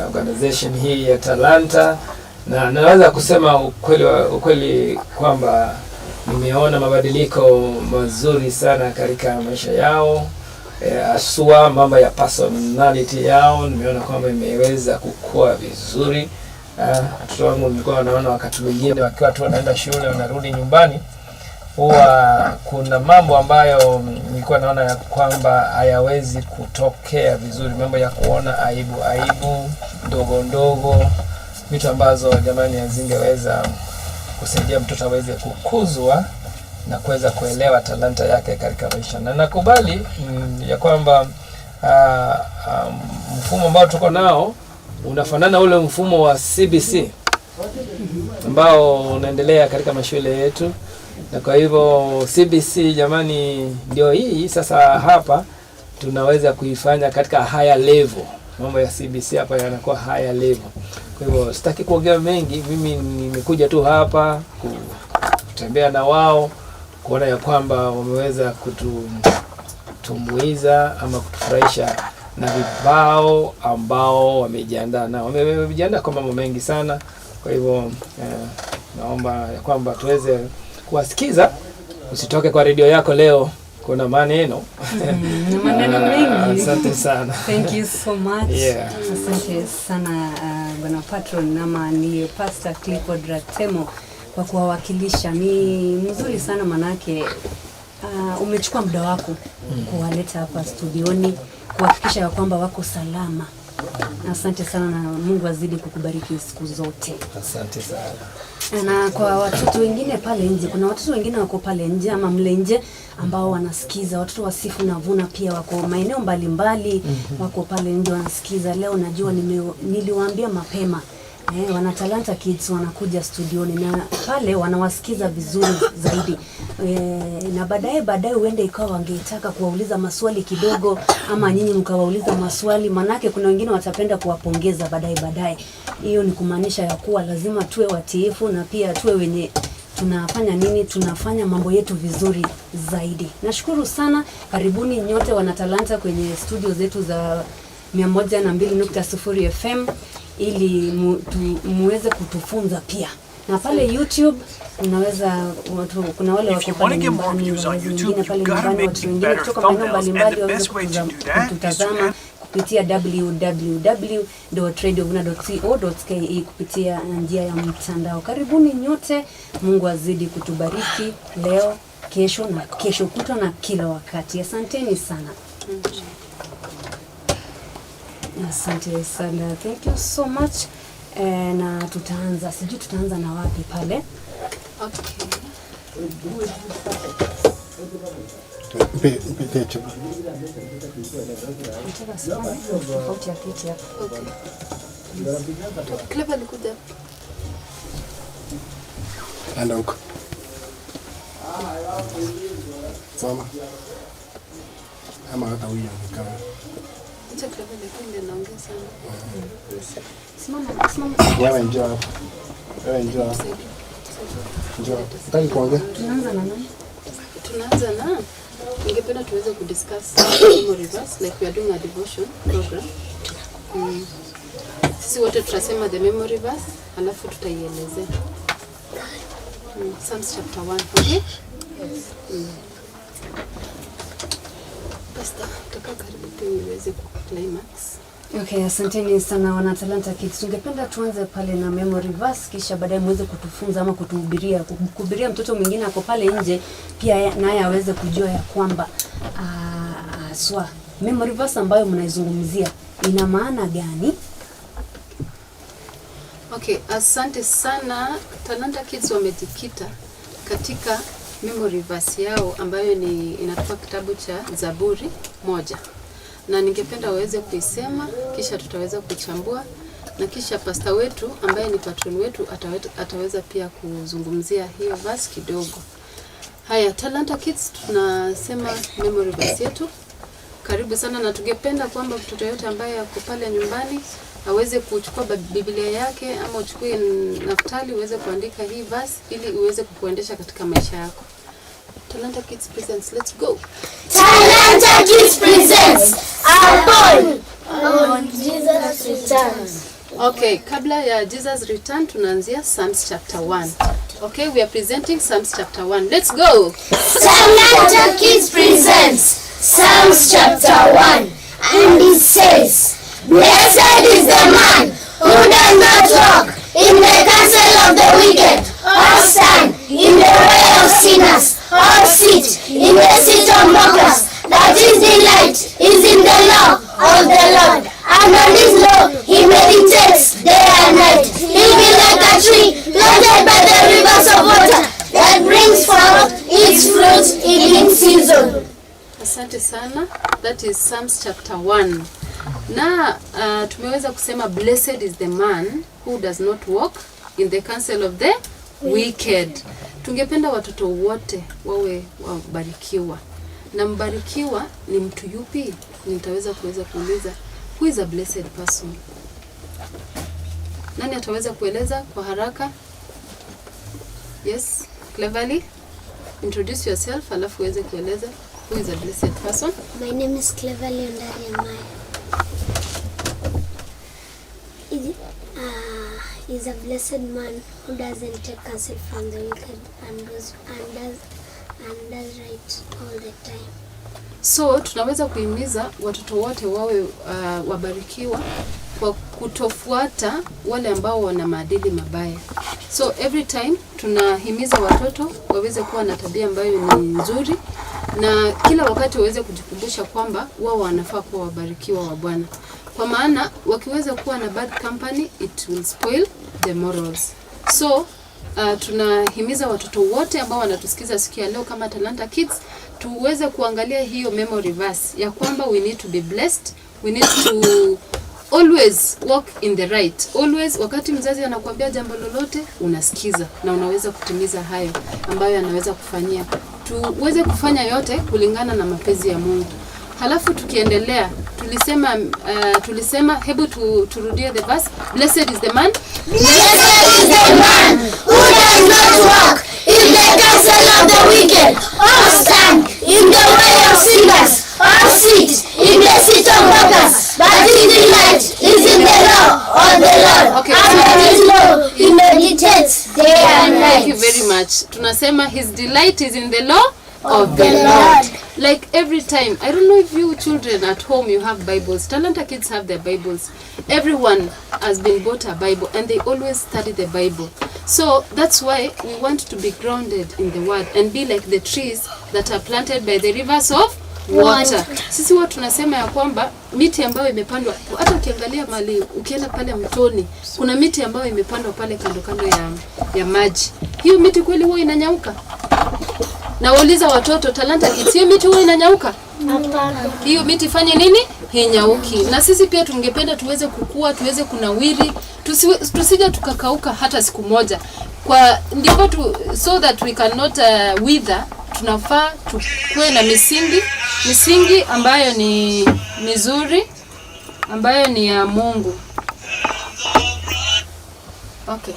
organization hii ya Talanta, na naweza kusema ukweli kwamba nimeona mabadiliko mazuri sana katika maisha yao, asua mambo ya personality yao nimeona kwamba imeweza kukua vizuri. Watoto wangu nilikuwa naona wakati mwingine wakiwa tu wanaenda shule wanarudi nyumbani, huwa kuna mambo ambayo nilikuwa naona ya kwamba hayawezi kutokea vizuri, mambo ya kuona aibu ndogo, vitu ambazo jamani hazingeweza kusaidia mtoto aweze kukuzwa na kuweza kuelewa talanta yake katika maisha. Na nakubali ya kwamba mfumo ambao tuko nao unafanana ule mfumo wa CBC ambao unaendelea katika mashule yetu, na kwa hivyo CBC jamani ndio hii sasa hapa tunaweza kuifanya katika higher level. Mambo ya CBC hapa yanakuwa higher level. Kwa hivyo sitaki kuongea mengi, mimi nimekuja tu hapa kutembea na wao, kuona ya kwamba wameweza kutumbuiza ama kutufurahisha na vibao ambao wamejiandaa na wamejiandaa kwa mambo mengi sana. Kwa hivyo naomba ya kwamba tuweze kuwasikiza. Usitoke kwa redio yako leo, kuna maneno mengi. Asante sana. Thank you so much. Yeah. Asante sana bwana patron nama ni Pastor Clifford Ratemo kwa kuwawakilisha. Ni mzuri sana manake umechukua muda wako kuwaleta hapa studioni kuhakikisha ya kwamba wako salama. Asante sana na Mungu azidi kukubariki siku zote. Asante sana. Na kwa watoto wengine pale nje, kuna watoto wengine wako pale nje ama mle nje ambao wanasikiza, watoto wa Sifu na Vuna pia wako maeneo mbalimbali wako pale nje wanasikiza. Leo najua niliwaambia mapema wana Talanta Kids wanakuja studioni na pale wanawasikiza vizuri zaidi. Na baadaye uende ikawa wangetaka kuwauliza maswali kidogo ama nyinyi mkawauliza maswali, manake kuna wengine watapenda kuwapongeza baadaye. Hiyo ni kumaanisha ya kuwa lazima tuwe watiifu na pia tuwe wenye tunafanya mambo yetu vizuri zaidi. Nashukuru sana, karibuni nyote wana Talanta kwenye studio zetu za 102.0 FM ili muweze kutufunza pia. Na pale YouTube kuna wale wako pale nyumbani, wengine pale nyumbani, watu wengine kutoka maeneo mbalimbali waweze kututazama kupitia www.radiovuna.co.ke kupitia njia ya mtandao. Karibuni nyote, Mungu azidi kutubariki leo, kesho na kesho kutwa na kila wakati. Asanteni sana. Asante sana. Thank you so much. Na tutaanza na wapi pale? Okay. Clever nikuja. Anda huko. Mama. Ama hata huyu kama. Acha Clever nikuja naongea sana. Simama. Wewe njoo hapa. Njoo. Nataka kuongea. Tunaanza na nani? Ningependa tuweze kudiscuss memory verse like we are doing a devotion program. Sisi wote tutasema the memory verse alafu tutaielezea. Psalms chapter 1, okay? Yes. Pastor, karibu tuweze climax. Okay, asanteni sana wana Talanta Kids. Tungependa tuanze pale na memory verse kisha baadaye muweze kutufunza ama kuhubiria mtoto mwingine ako pale nje pia naye aweze kujua ya kwamba memory verse ambayo mnaizungumzia ina maana gani? Okay, asante sana. Talanta Kids wamejikita katika memory verse yao ambayo inatoka kitabu cha Zaburi 1. Na ningependa waweze kuisema kisha tutaweza kuchambua na kisha pastor wetu ambaye ni patron wetu ataweza pia kuzungumzia hiyo verse kidogo. Haya, Talanta Kids tunasema memory verse yetu. Karibu sana na tungependa kwamba mtoto yote ambaye yuko pale nyumbani aweze kuchukua Biblia yake ama uchukue naftali uweze kuandika hii verse ili uweze kukuendesha katika maisha yako. Talanta Kids presents, let's go. Talanta Kids presents, our boy on Jesus. returns. Okay, kabla ya Jesus return tunaanzia Psalms chapter 1. Okay, we are presenting Psalms chapter 1. Let's go. Talanta Kids presents Psalms chapter 1, and it says, Blessed is the man who does not walk in the counsel of the wicked, or stand in the way of sinners, or sit in the seat of mockers. That his delight is in the law of the Lord, and on his law he meditates day and night. He will be like a tree planted by the rivers of water, that brings forth its fruit in its season. Asante sana. That is Psalms chapter 1. Na tumeweza kusema blessed is the man who does not walk in the counsel of the wicked. Tungependa watoto wote wawe wabarikiwa. Na mbarikiwa ni mtu yupi? Nitaweza kuuliza, who is a blessed person? Nani ataweza kueleza kwa haraka? Yes, cleverly. Introduce yourself, alafu uweze kueleza who is a blessed person. My name is Cleverly Ondariamaya. Is a blessed man who doesn't take counsel from the wicked and does right all the time. So tunaweza kuhimiza watoto wote wawe wabarikiwa kwa kutofuata wale ambao wana maadili mabaya. So every time tunahimiza watoto waweze kuwa na tabia ambayo ni nzuri, na kila wakati waweze kujikumbusha kwamba wao wanafaa kuwa wabarikiwa wa Bwana. Kwa maana wakiweza kuwa na bad company, it will spoil the morals. So tunahimiza watoto wote ambao wanatusikiza siku ya leo kama Talanta Kids tuweze kuangalia hiyo memory verse ya kwamba we need to be blessed, we need to always walk in the right. Always, wakati mzazi anakuambia jambo lolote unasikiza na unaweza kutimiza hayo ambayo anaweza kufanyia. Tuweze kufanya yote kulingana na mapenzi ya Mungu. Halafu tukiendelea tulisema hebu turudie the verse. Blessed is the man. Blessed is the man who does not walk in the counsel of the wicked, or stand in the way of sinners, or sit in the seat of mockers. But his delight is in the law of the Lord. Okay, and on his law he meditates day and night. Thank you very much. Tunasema his delight is in the law of the Lord. Like every time, I don't know if you children at home you have Bibles. Talanta Kids have their Bibles. Everyone has been bought a Bible and they always study the Bible. So that's why we want to be grounded in the word and be like the trees that are planted by the rivers of water. Sisi watu tunasema ya kwamba miti ambayo imepandwa, hata ukiangalia mali ukienda pale mtoni, kuna miti ambayo imepandwa pale kando ya maji. Hiyo miti kweli huwa inanyauka? Na wauliza watoto Talanta Kids, hiyo miti huwa inanyauka? Hapana. Hiyo miti fanye nini? Hinyauki. Na sisi pia tungependa tuweze kukua, tuweze kunawiri, tusije tukakauka hata siku moja. Kwa ndipo so that we cannot wither, tunafaa tukue na misingi ambayo ni mizuri, ambayo ni ya Mungu. Okay.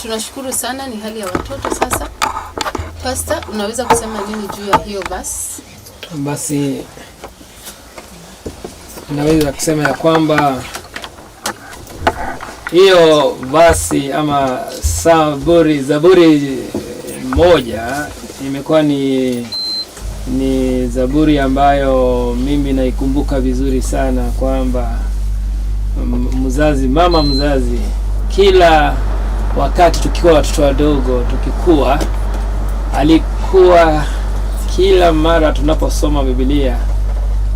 Tunashukuru sana, ni hali ya watoto sasa. Pastor, unaweza kusema nini juu ya hiyo verse? Basi naweza kusema ya kwamba hiyo basi ama Zaburi moja imekuwa ni Zaburi ambayo mimi naikumbuka vizuri sana, kwamba mama mzazi kila wakati tukiwa watoto wadogo tukikua, alikuwa kila mara tunaposoma Biblia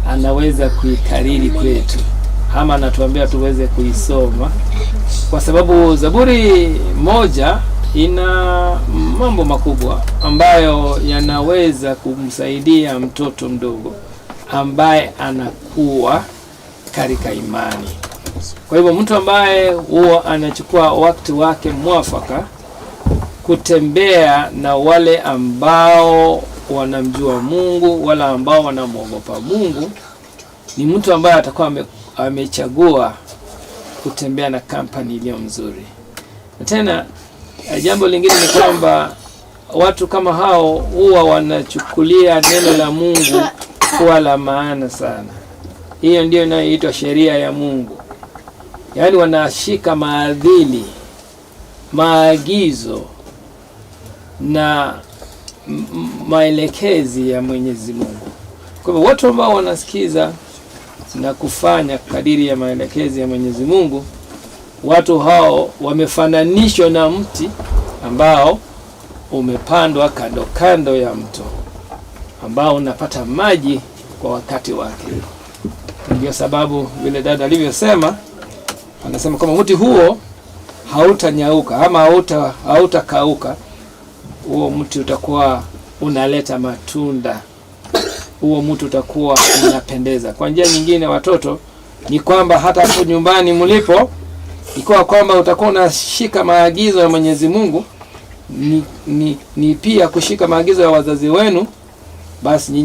anaweza kuikariri kwetu, ama anatuambia tuweze kuisoma, kwa sababu Zaburi moja ina mambo makubwa ambayo yanaweza kumsaidia mtoto mdogo ambaye anakuwa katika imani. Kwa hivyo mtu ambaye huwa anachukua wakati wake mwafaka kutembea na wale ambao wanamjua Mungu, wala ambao wanamwogopa Mungu, ni mtu ambaye atakuwa amechagua kutembea na kampani iliyo mzuri. Na tena jambo lingine ni kwamba watu kama hao huwa wanachukulia neno la Mungu kuwa la maana sana. Hiyo ndio inayoitwa sheria ya Mungu. yaani wanashika maadili, maagizo na maelekezi ya Mwenyezi Mungu. Kwa hivyo watu ambao wanasikiza na kufanya kadiri ya maelekezi ya Mwenyezi Mungu, watu hao wamefananishwa na mti ambao umepandwa kando kando ya mto, ambao unapata maji kwa wakati wake. Ndio sababu vile dada alivyosema, anasema kama mti huo hautanyauka ama hautakauka, huo mti utakuwa unaleta matunda, huo mti utakuwa unapendeza. Kwa njia nyingine, watoto, ni kwamba hata hapo nyumbani mlipo, ikiwa kwamba utakuwa unashika maagizo ya Mwenyezi Mungu, ni pia kushika maagizo ya wazazi wenu, basi nyinyi